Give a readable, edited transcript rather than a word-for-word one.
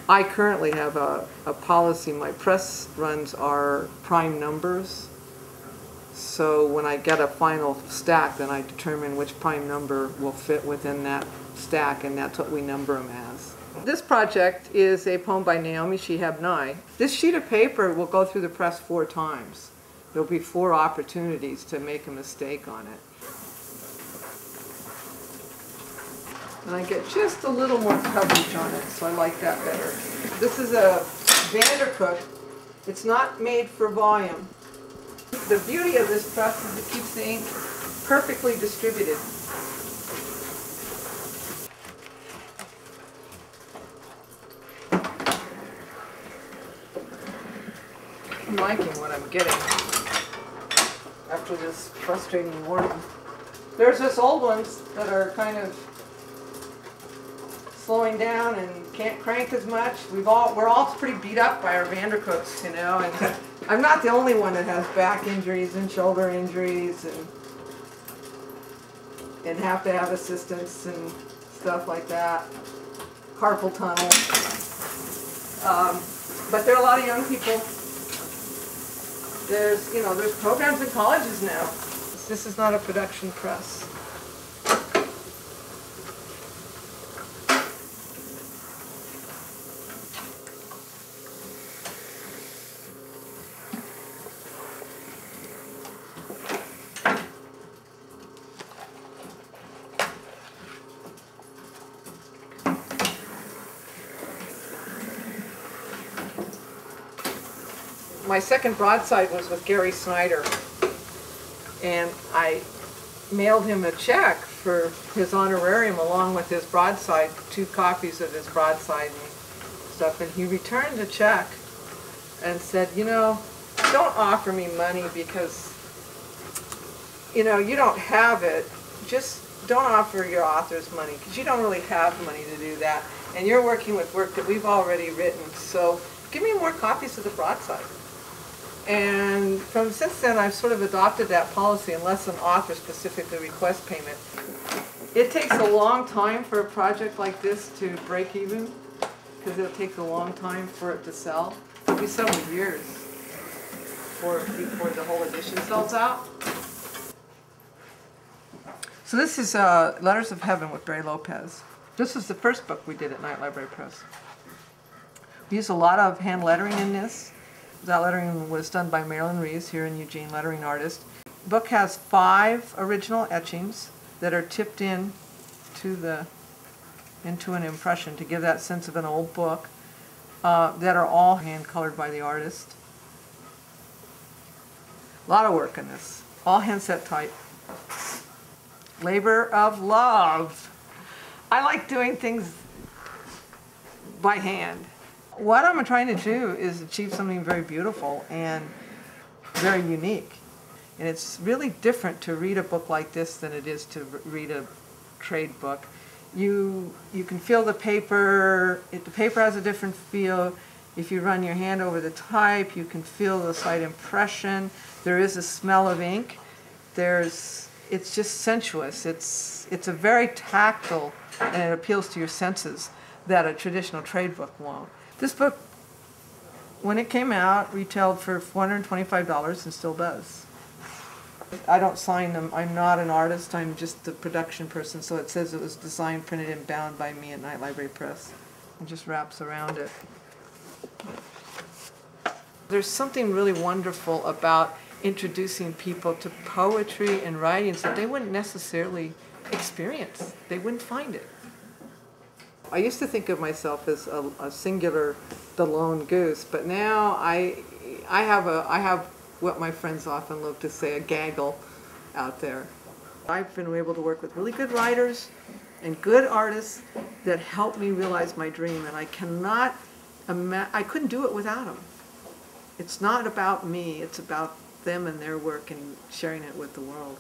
I currently have a policy. My press runs are prime numbers. So when I get a final stack, then I determine which prime number will fit within that stack, and that's what we number them as. This project is a poem by Naomi Shihab Nye. This sheet of paper will go through the press 4 times. There'll be 4 opportunities to make a mistake on it. And I get just a little more coverage on it, so I like that better. This is a Vandercook. It's not made for volume. The beauty of this press is it keeps the ink perfectly distributed. I'm liking what I'm getting after this frustrating morning. There's just old ones that are kind of slowing down and can't crank as much. We're all pretty beat up by our Vandercooks, you know, and I'm not the only one that has back injuries and shoulder injuries and have to have assistance and stuff like that. Carpal tunnel. But there are a lot of young people. There's programs in colleges now. This is not a production press. My second broadside was with Gary Snyder, and I mailed him a check for his honorarium along with his broadside, 2 copies of his broadside and stuff, and he returned the check and said, you know, don't offer me money because, you know, you don't have it. Just don't offer your authors money because you don't really have money to do that, and you're working with work that we've already written, so give me more copies of the broadside. And since then, I've sort of adopted that policy unless an author specifically requests payment. It takes a long time for a project like this to break even because it takes a long time for it to sell. It'll be several years before the whole edition sells out. So this is Letters of Heaven with Bray Lopez. This was the first book we did at Night Library Press. We used a lot of hand lettering in this. That lettering was done by Marilyn Reeves here in Eugene, lettering artist. The book has 5 original etchings that are tipped in into an impression to give that sense of an old book that are all hand-colored by the artist. A lot of work in this, all handset type. Labor of love. I like doing things by hand. What I'm trying to do is achieve something very beautiful and very unique. And it's really different to read a book like this than it is to read a trade book. You can feel the paper. The paper has a different feel. If you run your hand over the type, you can feel the slight impression. There is a smell of ink. It's just sensuous. It's a very tactile, and it appeals to your senses that a traditional trade book won't. This book, when it came out, retailed for $425 and still does. I don't sign them. I'm not an artist. I'm just the production person, so it says it was designed, printed, and bound by me at Night Library Press. It just wraps around it. There's something really wonderful about introducing people to poetry and writings that they wouldn't necessarily experience. They wouldn't find it. I used to think of myself as a singular, the lone goose, but now I have what my friends often love to say, a gaggle out there. I've been able to work with really good writers and good artists that help me realize my dream, and I couldn't do it without them. It's not about me, it's about them and their work and sharing it with the world.